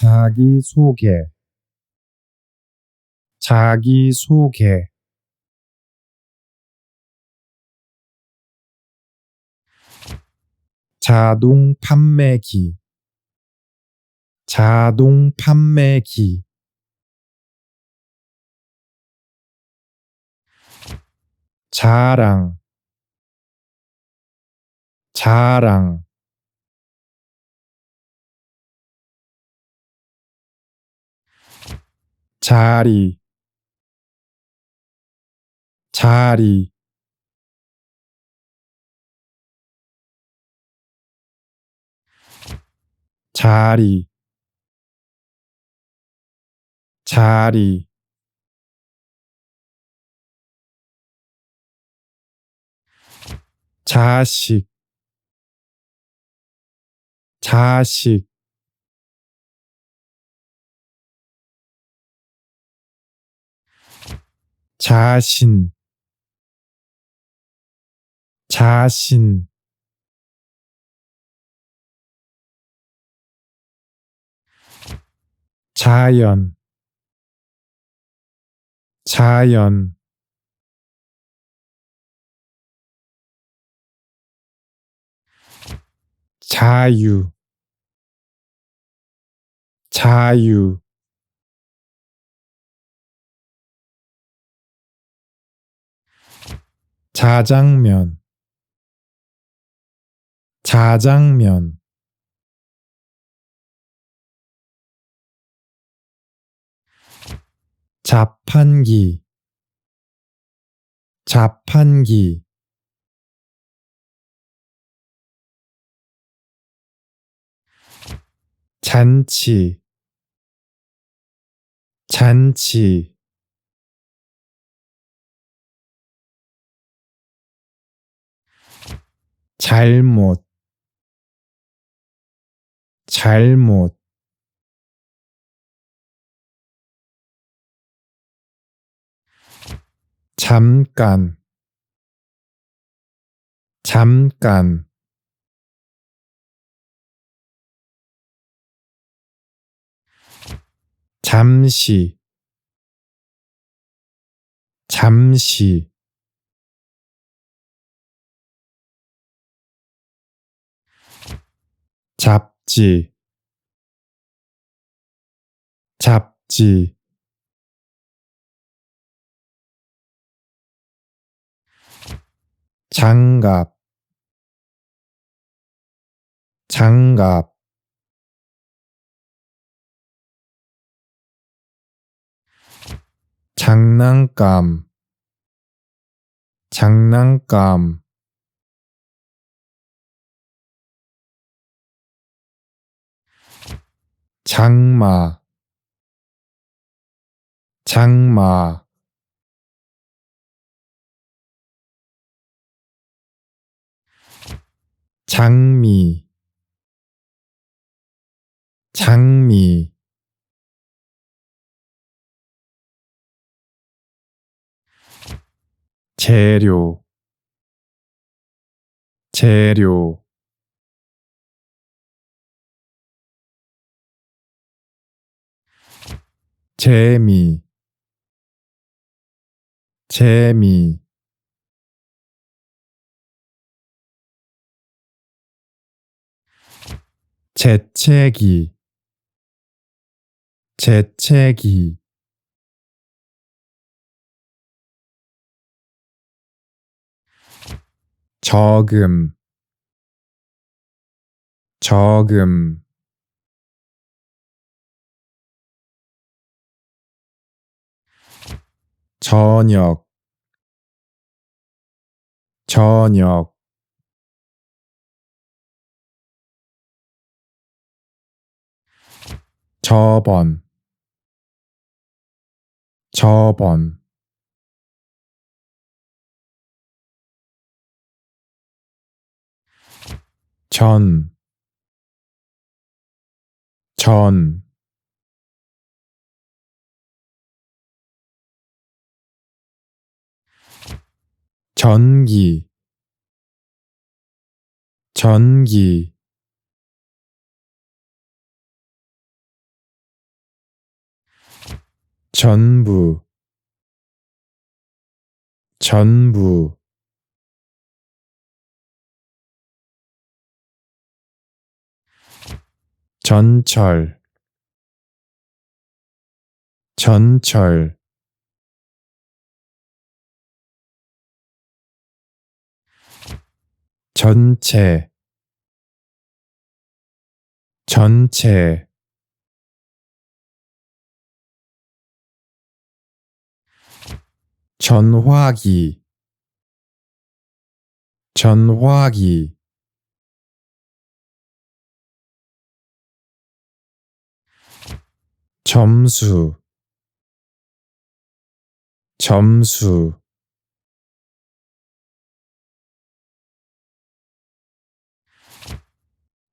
자기소개, 자기소개, 자동판매기, 자동판매기, 자랑, 자랑, 자리, 자리, 자리, 자리, 자식, 자식, 자신, 자신, 자연, 자연, 자유, 자유, 자장면, 자장면, 자판기, 자판기, 잔치, 잔치, 잘못, 잘못, 잠깐, 잠깐, 잠시, 잠시, 잡지, 잡지, 장갑, 장갑, 장난감, 장난감, 장마, 장마, 장미, 장미, 재료, 재료, 재미, 재미, 재채기, 재채기, 저금, 저금, 저녁, 저녁, 저번, 저번, 전, 전, 전기, 전기, 전부, 전부, 전철, 전철, 전체, 전체, 전화기, 전화기, 점수, 점수,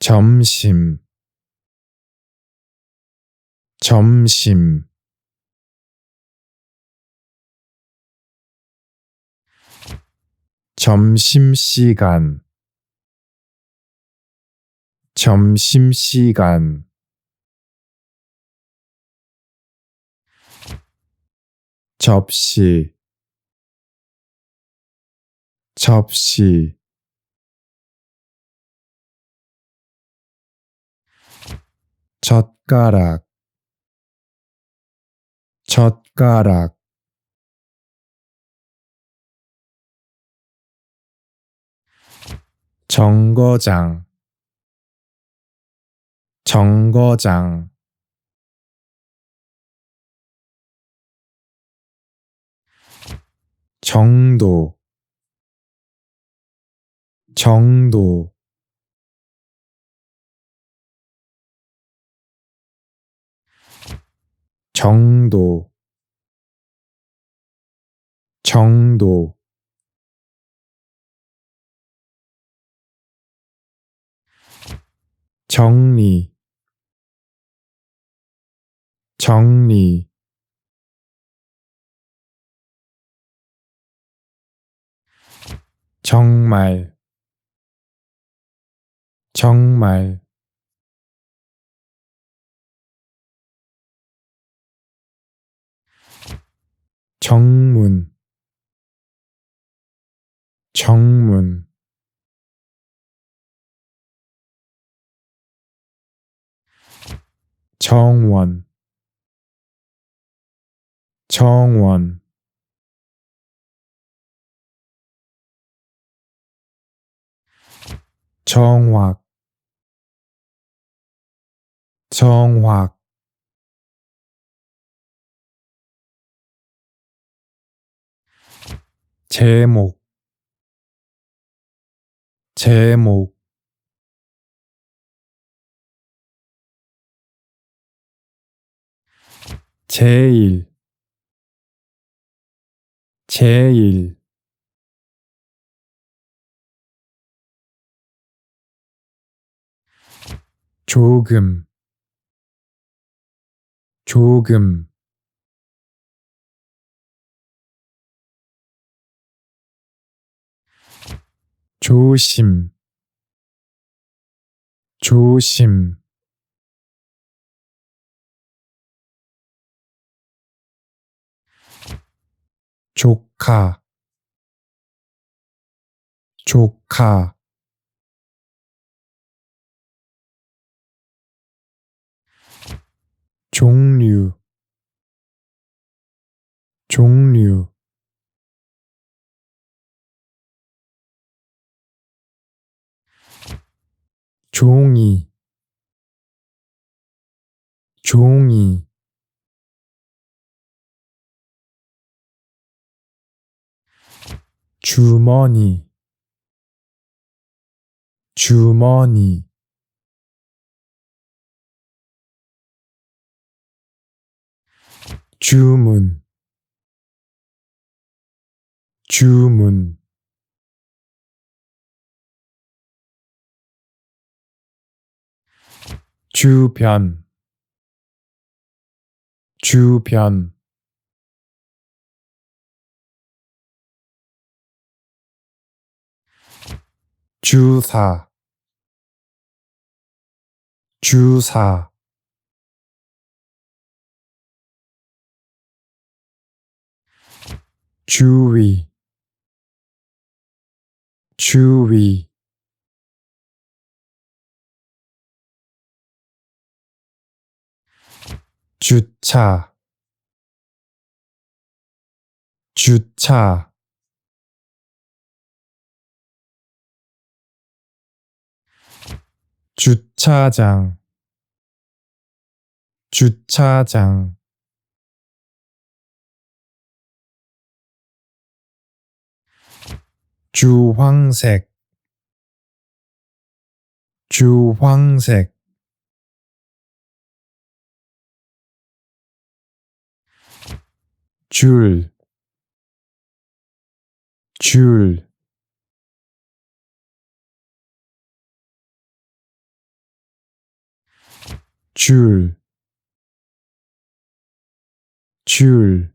점심, 점심, 점심시간, 점심시간, 접시, 접시, 젓가락, 젓가락, 정거장, 정거장, 정도, 정도, 정도, 정도, 정리, 정리, 정말, 정말, 정문, 정문, 정원, 정원, 정확, 정확, 제목, 제목, 제일, 제일, 조금, 조금, 조심, 조심, 조카, 조카, 종류, 종류, 종이, 종이, 주머니, 주머니, 주문, 주문, 주변, 주변, 주사, 주사, 주위 주위 주차 주차 주차장 주차장 주황색 주황색 줄 줄 줄 줄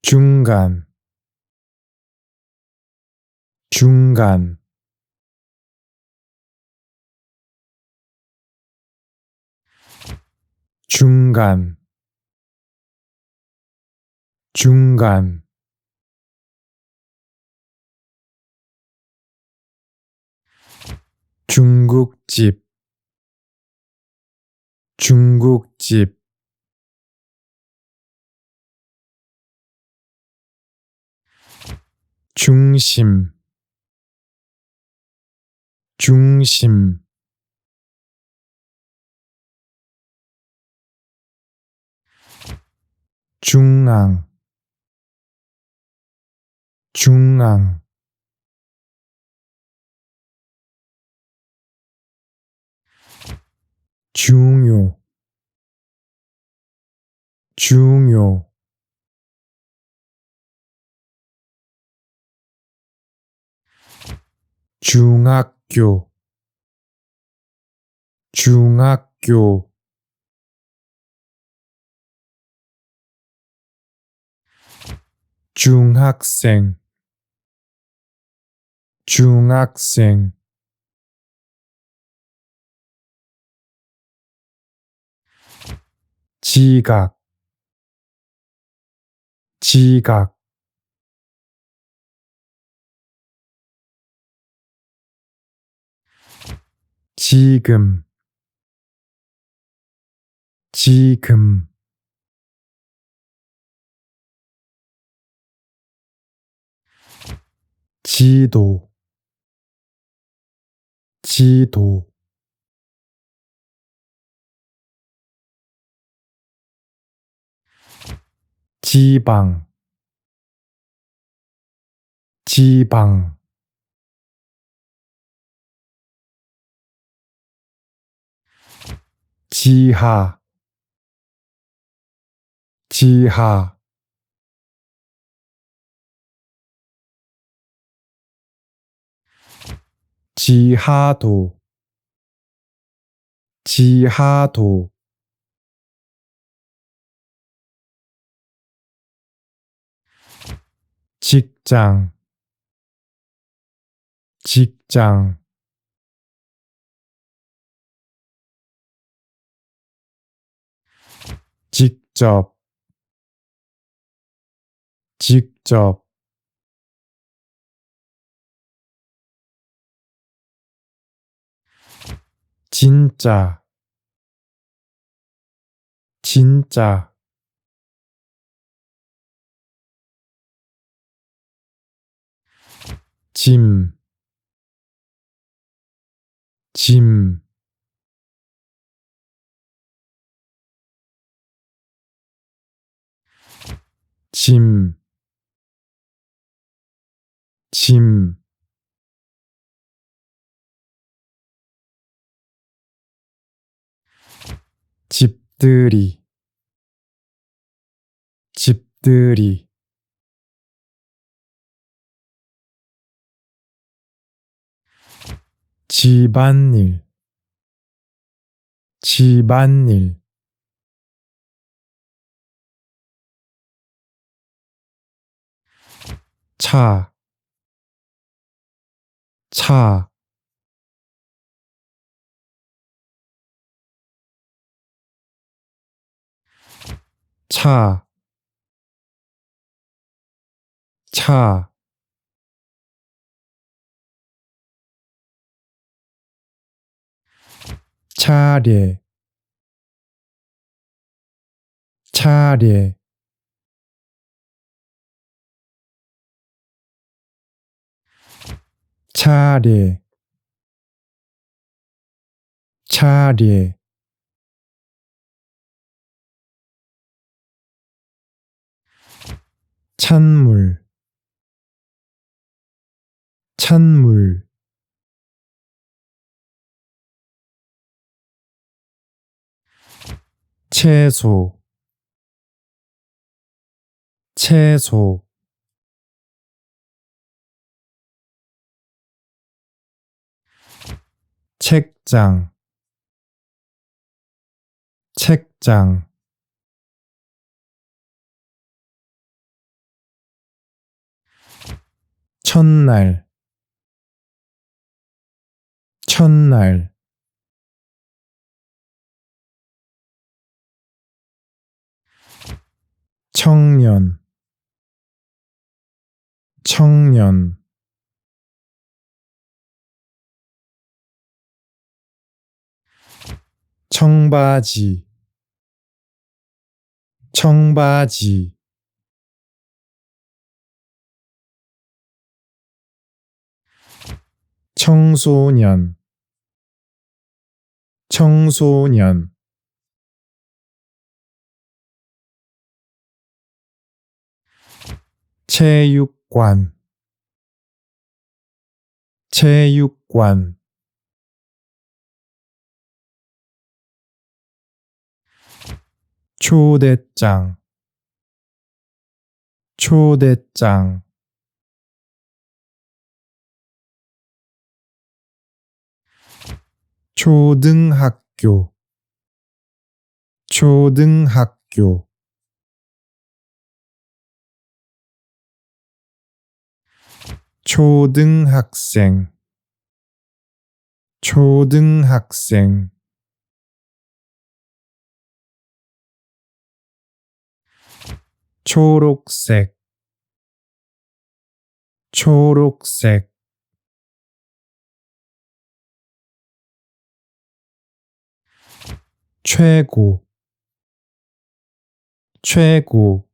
중간 중간 중간 중간 중국집 중국집 중심 중심 중앙 중앙 중요 중요 중학교 중학교 중학생 중학생 지각 지각 지금 지금 지도 지도 지방 지방 지하 지하 지하도 지하도 직장 직장 직접 직접 진짜 진짜 짐 짐, 짐, 짐, 집들이, 집들이, 집안일, 집안일, 차, 차, 차, 차, 차례, 차례, 차례, 차례, 찬물, 찬물, 채소, 채소, 책장, 책장, 첫날, 첫날, 청년, 청년, 청바지, 청바지, 청소년, 청소년, 체육관, 체육관, 초대장, 초대장, 초등학교, 초등학교, 초등학생, 초등학생, 초록색, 초록색, 최고, 최고,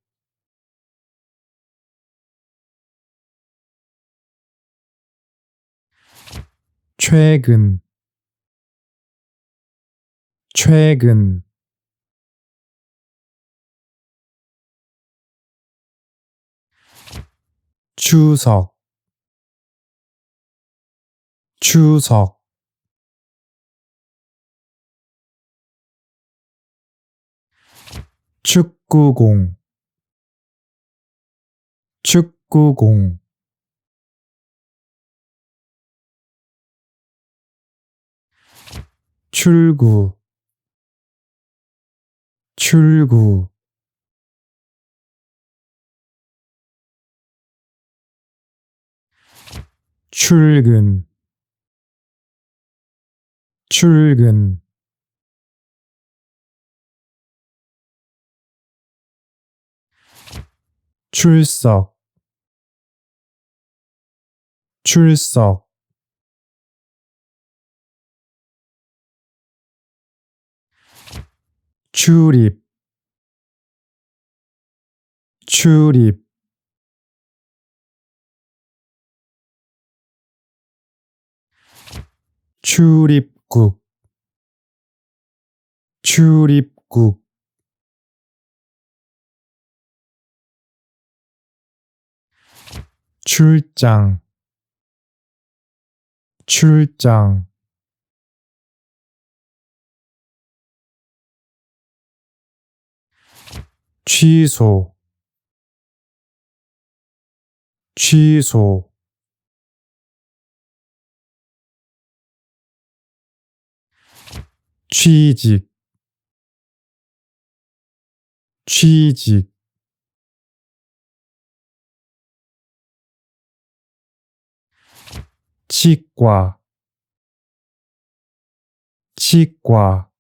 최근, 최근, 추석, 추석, 축구공, 축구공, 출구, 출구, 출근, 출근, 출석, 출석, 출입, 출입, 출입국, 출입국, 출장, 출장, 취소, 취소, 취직, 취직, 치과, 치과,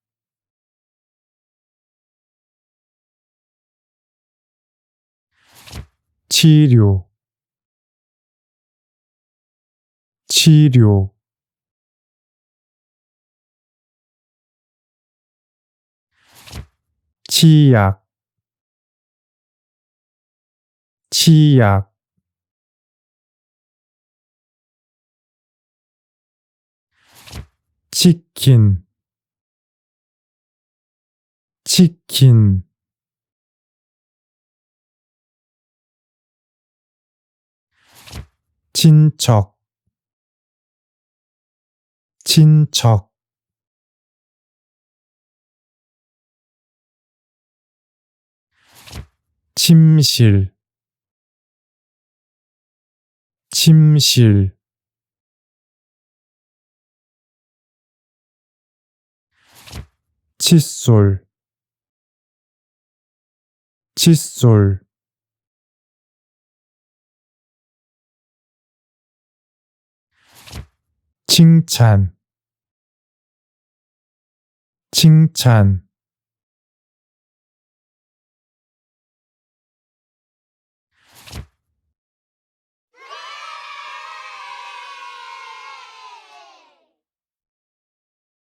치료 치료 치약 치약 치킨 치킨 친척 친척 침실 침실 칫솔 칫솔 칭찬 칭찬